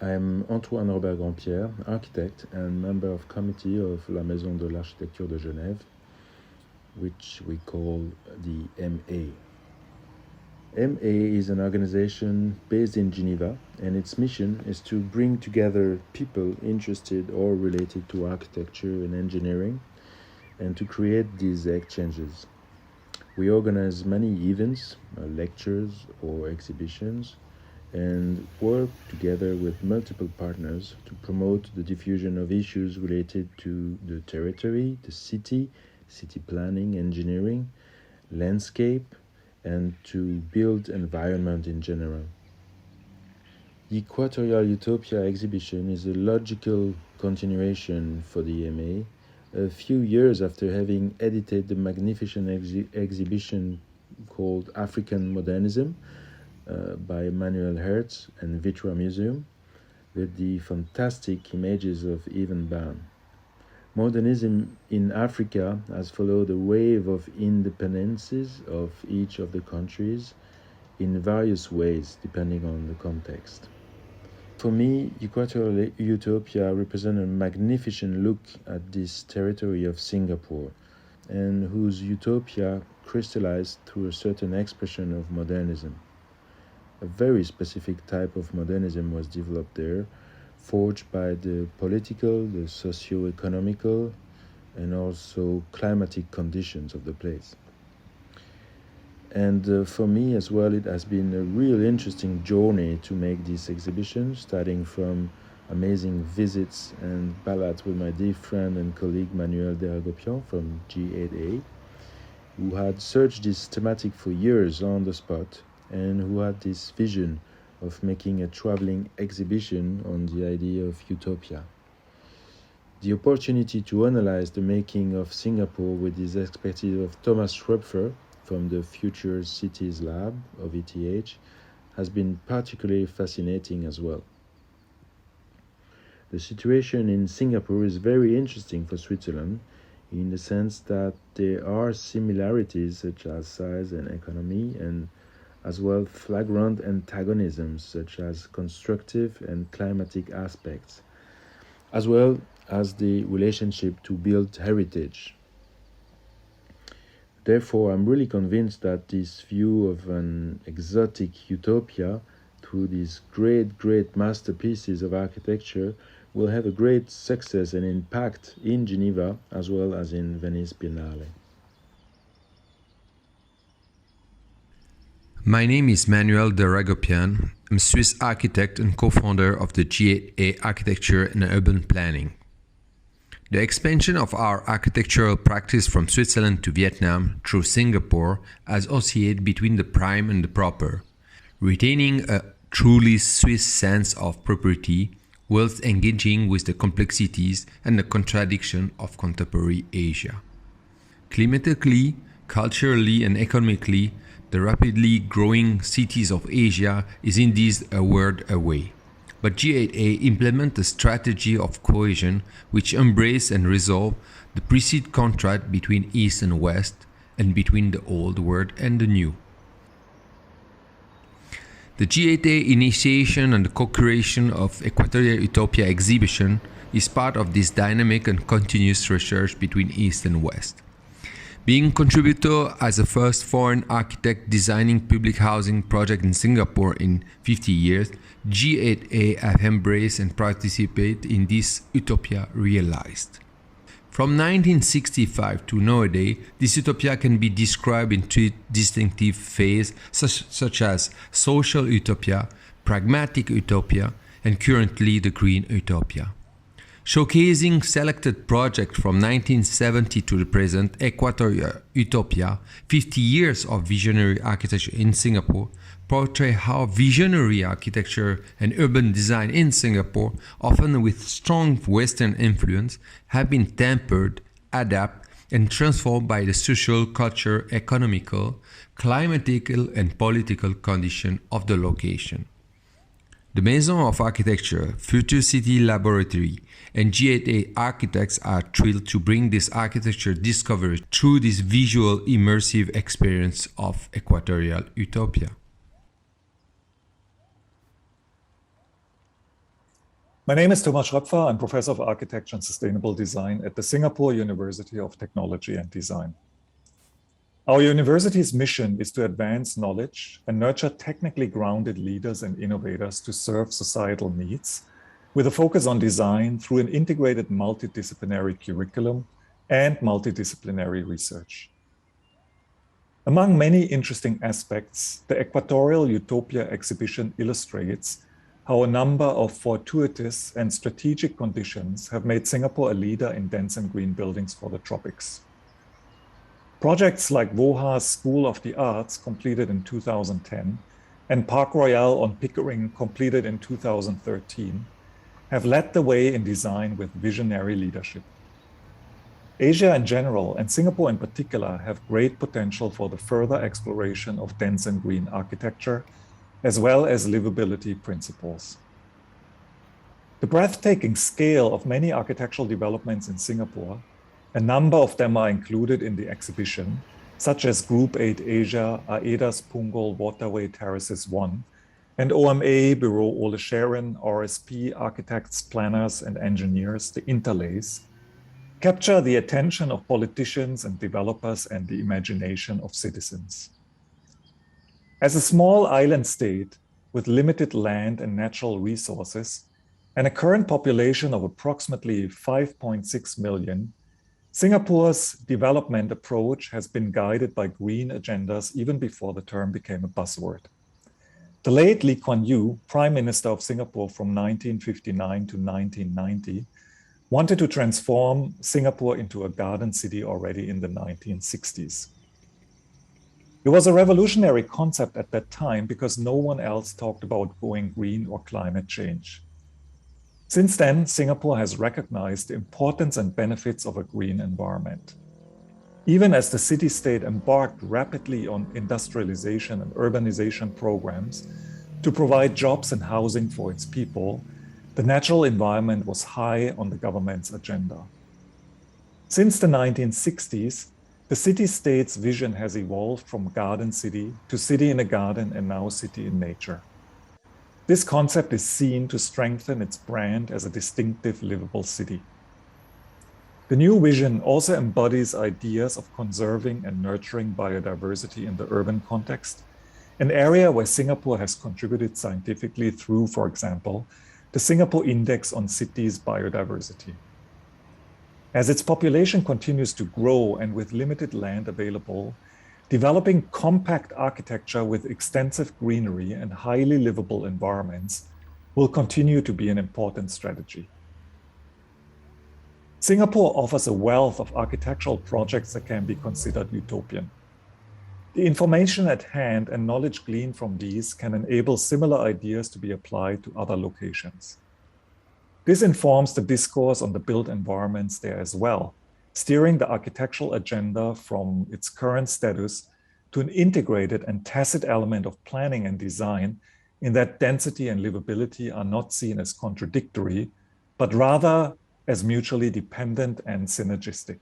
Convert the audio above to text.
I'm Antoine Robert-Grandpierre, architect and member of committee of La Maison de l'Architecture de Genève, which we call the ma. ma is an organization based in Geneva, and its mission is to bring together people interested or related to architecture and engineering, and to create these exchanges. We organize many events, lectures or exhibitions, and work together with multiple partners to promote the diffusion of issues related to the territory, the city planning, engineering, landscape, and to build environment in general. The Equatorial Utopia exhibition is a logical continuation for the ma, a few years after having edited the magnificent exhibition called African Modernism, by Manuel Hertz and Vitra Museum, with the fantastic images of Ivan Ban. Modernism in Africa has followed a wave of independences of each of the countries in various ways, depending on the context. For me, Equatorial Utopia represents a magnificent look at this territory of Singapore, and whose utopia crystallized through a certain expression of modernism. A very specific type of modernism was developed there, forged by the political, the socio-economical, and also climatic conditions of the place. And for me as well, it has been a real interesting journey to make this exhibition, starting from amazing visits and ballads with my dear friend and colleague Manuel de Ragopian from G8A, who had searched this thematic for years on the spot, and who had this vision of making a traveling exhibition on the idea of utopia. The opportunity to analyze the making of Singapore with his expertise of Thomas Schröpfer from the Future Cities Lab of ETH has been particularly fascinating as well. The situation in Singapore is very interesting for Switzerland, in the sense that there are similarities such as size and economy, and as well flagrant antagonisms such as constructive and climatic aspects, as well as the relationship to built heritage. Therefore, I'm really convinced that this view of an exotic utopia through these great masterpieces of architecture will have a great success and impact in Geneva as well as in Venice Biennale. My name is Manuel de Ragopian. I'm a Swiss architect and co-founder of the G8A Architecture and Urban Planning. The expansion of our architectural practice from Switzerland to Vietnam through Singapore has oscillated between the prime and the proper, retaining a truly Swiss sense of property whilst engaging with the complexities and the contradiction of contemporary Asia. Climatically, culturally, and economically, the rapidly growing cities of Asia is indeed a world away. But G8A implements a strategy of cohesion which embraces and resolves the perceived contrast between East and West, and between the old world and the new. The G8A initiation and the co-creation of Equatorial Utopia exhibition is part of this dynamic and continuous research between East and West. Being contributor as the first foreign architect designing public housing project in Singapore in 50 years, G8A have embraced and participated in this utopia realized. From 1965 to nowadays, this utopia can be described in three distinctive phases such as social utopia, pragmatic utopia, and currently the green utopia. Showcasing selected projects from 1970 to the present, Equatorial Utopia, 50 years of visionary architecture in Singapore, portray how visionary architecture and urban design in Singapore, often with strong Western influence, have been tempered, adapted, and transformed by the social, cultural, economical, climatical, and political conditions of the location. The Maison of Architecture, Future City Laboratory, and G8A architects are thrilled to bring this architecture discovery through this visual immersive experience of Equatorial Utopia. My name is Thomas Schröpfer. I'm Professor of Architecture and Sustainable Design at the Singapore University of Technology and Design. Our university's mission is to advance knowledge and nurture technically grounded leaders and innovators to serve societal needs, with a focus on design through an integrated multidisciplinary curriculum and multidisciplinary research. Among many interesting aspects, the Equatorial Utopia exhibition illustrates how a number of fortuitous and strategic conditions have made Singapore a leader in dense and green buildings for the tropics. Projects like Woha's School of the Arts, completed in 2010, and Park Royale on Pickering, completed in 2013, have led the way in design with visionary leadership. Asia in general, and Singapore in particular, have great potential for the further exploration of dense and green architecture, as well as livability principles. The breathtaking scale of many architectural developments in Singapore, a number of them are included in the exhibition, such as Group 8 Asia, AEDAS Punggol Waterway Terraces 1, and OMA, Bureau Ole Sharon, RSP, Architects, Planners, and Engineers, the Interlace, capture the attention of politicians and developers and the imagination of citizens. As a small island state with limited land and natural resources and a current population of approximately 5.6 million, Singapore's development approach has been guided by green agendas even before the term became a buzzword. The late Lee Kuan Yew, Prime Minister of Singapore from 1959 to 1990, wanted to transform Singapore into a garden city already in the 1960s. It was a revolutionary concept at that time because no one else talked about going green or climate change. Since then, Singapore has recognized the importance and benefits of a green environment. Even as the city-state embarked rapidly on industrialization and urbanization programs to provide jobs and housing for its people, the natural environment was high on the government's agenda. Since the 1960s, the city-state's vision has evolved from garden city to city in a garden and now city in nature. This concept is seen to strengthen its brand as a distinctive livable city. The new vision also embodies ideas of conserving and nurturing biodiversity in the urban context, an area where Singapore has contributed scientifically through, for example, the Singapore Index on Cities Biodiversity. As its population continues to grow and with limited land available, developing compact architecture with extensive greenery and highly livable environments will continue to be an important strategy. Singapore offers a wealth of architectural projects that can be considered utopian. The information at hand and knowledge gleaned from these can enable similar ideas to be applied to other locations. This informs the discourse on the built environments there as well, steering the architectural agenda from its current status to an integrated and tacit element of planning and design, in that density and livability are not seen as contradictory, but rather as mutually dependent and synergistic.